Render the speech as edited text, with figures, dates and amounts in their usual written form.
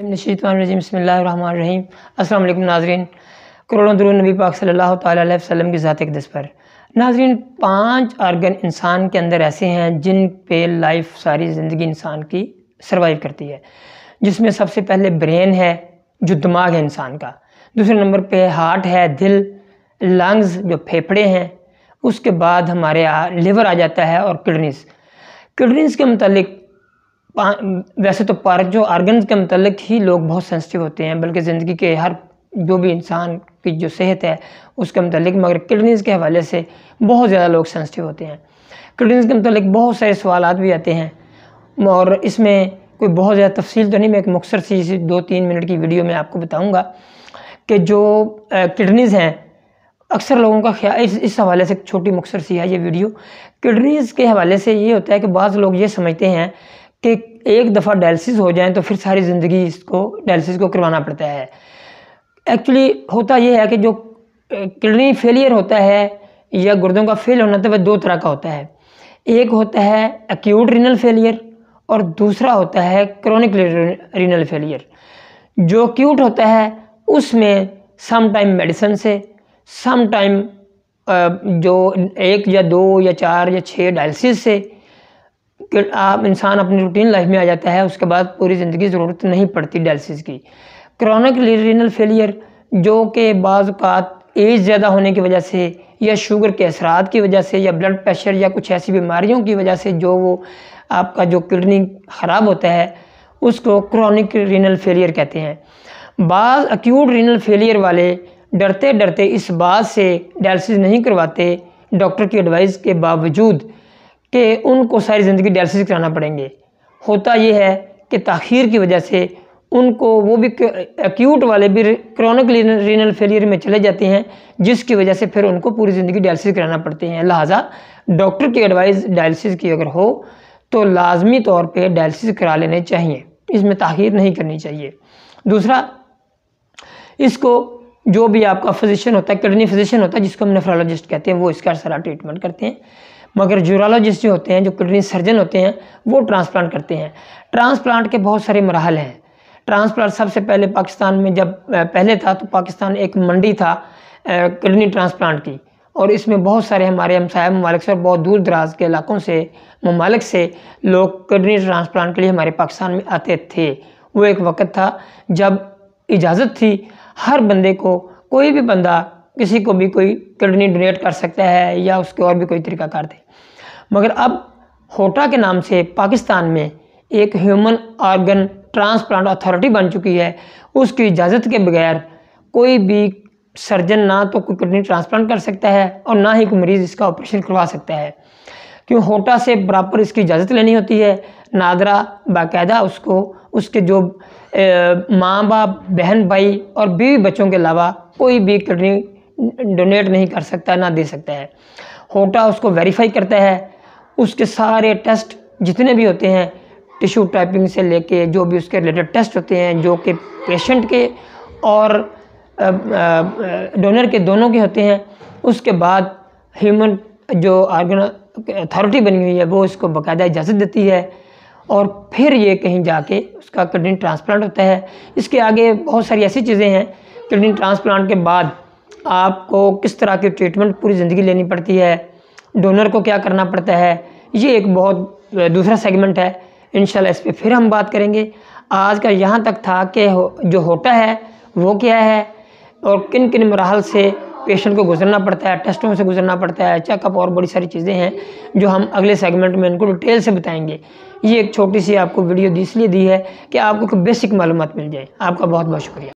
बिस्मिल्लाहिर्रहमानिर्रहीम। अस्सलाम वालेकुम नाज़रीन। करोड़ों दुरूद नबी पाक सल्लल्लाहु तआला अलैहि वसल्लम की ज़ात अक़दस पर। नाज़रीन, 5 आर्गन इंसान के अंदर ऐसे हैं जिन पे लाइफ सारी ज़िंदगी इंसान की सर्वाइव करती है, जिसमें सबसे पहले ब्रेन है जो दिमाग है इंसान का। दूसरे नंबर पे हार्ट है, दिल, लंग्स जो फेफड़े हैं। उसके बाद हमारे लिवर आ जाता है और किडनीज़ के मतलब वैसे तो पार्क जो आर्गन्स के मतलब ही लोग बहुत सेंसिटिव होते हैं, बल्कि ज़िंदगी के हर जो भी इंसान की जो सेहत है उसके मतलब, मगर किडनीज़ के हवाले से बहुत ज़्यादा लोग सेंसिटिव होते हैं। किडनीज़ के मतलब बहुत सारे सवालात भी आते हैं और इसमें कोई बहुत ज़्यादा तफसील तो नहीं, मैं एक मुख्तसर सी 2-3 मिनट की वीडियो में आपको बताऊँगा कि जो किडनीज़ हैं, अक्सर लोगों का ख्याल इस हवाले से छोटी मुख्तसर सी है ये वीडियो। किडनीज़ के हवाले से ये होता है कि बाज़ लोग ये समझते हैं कि एक दफ़ा डायलिसिस हो जाए तो फिर सारी ज़िंदगी इसको डायलिसिस को करवाना पड़ता है। एक्चुअली होता ये है कि जो किडनी फेलियर होता है या गुर्दों का फेल होना, तो वह 2 तरह का होता है। एक होता है एक्यूट रीनल फेलियर और दूसरा होता है क्रोनिक रीनल फेलियर। जो एक्यूट होता है उसमें सम टाइम मेडिसिन से, सम टाइम जो 1 या 2 या 4 या 6 डायलिसिस से आप इंसान अपनी रूटीन लाइफ में आ जाता है। उसके बाद पूरी ज़िंदगी ज़रूरत नहीं पड़ती डायलिसिस की। क्रोनिक रीनल फेलियर जो कि बाज़ औक़ात एज ज़्यादा होने की वजह से या शुगर के असरात की वजह से या ब्लड प्रेशर या कुछ ऐसी बीमारियों की वजह से जो वो आपका जो किडनी ख़राब होता है उसको क्रोनिक रीनल फेलियर कहते हैं। बाज़ एक्यूट रीनल फेलियर वाले डरते डरते इस बात से डायलिसिस नहीं करवाते, डॉक्टर की एडवाइस के बावजूद, कि उनको सारी ज़िंदगी डायलिसिस कराना पड़ेंगे। होता ये है कि ताख़ीर की वजह से उनको वो भी एक्यूट वाले भी क्रोनिक रीनल फेलियर में चले जाते हैं, जिसकी वजह से फिर उनको पूरी ज़िंदगी डायलिसिस कराना पड़ते हैं। लिहाजा डॉक्टर की एडवाइस डायलिसिस की अगर हो तो लाजमी तौर पे डायलिसिस करा लेने चाहिए, इसमें ताख़ीर नहीं करनी चाहिए। दूसरा, इसको जो भी आपका फिजिशियन होता है, किडनी फिजिशियन होता है जिसको हम नेफ्रोलॉजिस्ट कहते हैं, वो इसका सारा ट्रीटमेंट करते हैं। मगर यूरोलॉजिस्ट जो होते हैं, जो किडनी सर्जन होते हैं, वो ट्रांसप्लांट करते हैं। ट्रांसप्लांट के बहुत सारे मराहल हैं। ट्रांसप्लांट सबसे पहले पाकिस्तान में जब पहले था तो पाकिस्तान एक मंडी था किडनी ट्रांसप्लांट की, और इसमें बहुत सारे हमारे हमसाया ममालिक से और बहुत दूर दराज के इलाकों से ममालिक से लोग किडनी ट्रांसप्लांट के लिए हमारे पाकिस्तान में आते थे। वो एक वक्त था जब इजाज़त थी हर बंदे को, कोई भी बंदा किसी को भी कोई किडनी डोनेट कर सकता है या उसके और भी कोई तरीक़ाकार थे। मगर अब होटा के नाम से पाकिस्तान में एक ह्यूमन ऑर्गन ट्रांसप्लांट अथॉरिटी बन चुकी है। उसकी इजाज़त के बगैर कोई भी सर्जन ना तो कोई किडनी ट्रांसप्लांट कर सकता है और ना ही कोई मरीज़ इसका ऑपरेशन करवा सकता है, क्यों होटा से बराबर इसकी इजाज़त लेनी होती है। नादरा बाकायदा उसको उसके जो माँ बाप, बहन भाई और बीवी बच्चों के अलावा कोई भी किडनी डोनेट नहीं कर सकता, ना दे सकता है। होटा उसको वेरीफाई करता है, उसके सारे टेस्ट जितने भी होते हैं, टिश्यू टाइपिंग से लेके जो भी उसके रिलेटेड टेस्ट होते हैं, जो कि पेशेंट के और डोनर के दोनों के होते हैं, उसके बाद ह्यूमन जो ऑर्गन अथॉरिटी बनी हुई है वो इसको बाकायदा इजाज़त देती है और फिर ये कहीं जाके उसका किडनी ट्रांसप्लांट होता है। इसके आगे बहुत सारी ऐसी चीज़ें हैं। किडनी ट्रांसप्लांट के बाद आपको किस तरह की ट्रीटमेंट पूरी ज़िंदगी लेनी पड़ती है, डोनर को क्या करना पड़ता है, ये एक बहुत दूसरा सेगमेंट है। इंशाल्लाह इस पर फिर हम बात करेंगे। आज का यहाँ तक था कि जो होटा है वो क्या है और किन किन मराहल से पेशेंट को गुजरना पड़ता है, टेस्टों से गुजरना पड़ता है, चेकअप और बड़ी सारी चीज़ें हैं जो हम अगले सेगमेंट में इनको डिटेल से बताएंगे। ये एक छोटी सी आपको वीडियो इसलिए दी है कि आपको बेसिक मालूमात मिल जाए। आपका बहुत बहुत शुक्रिया।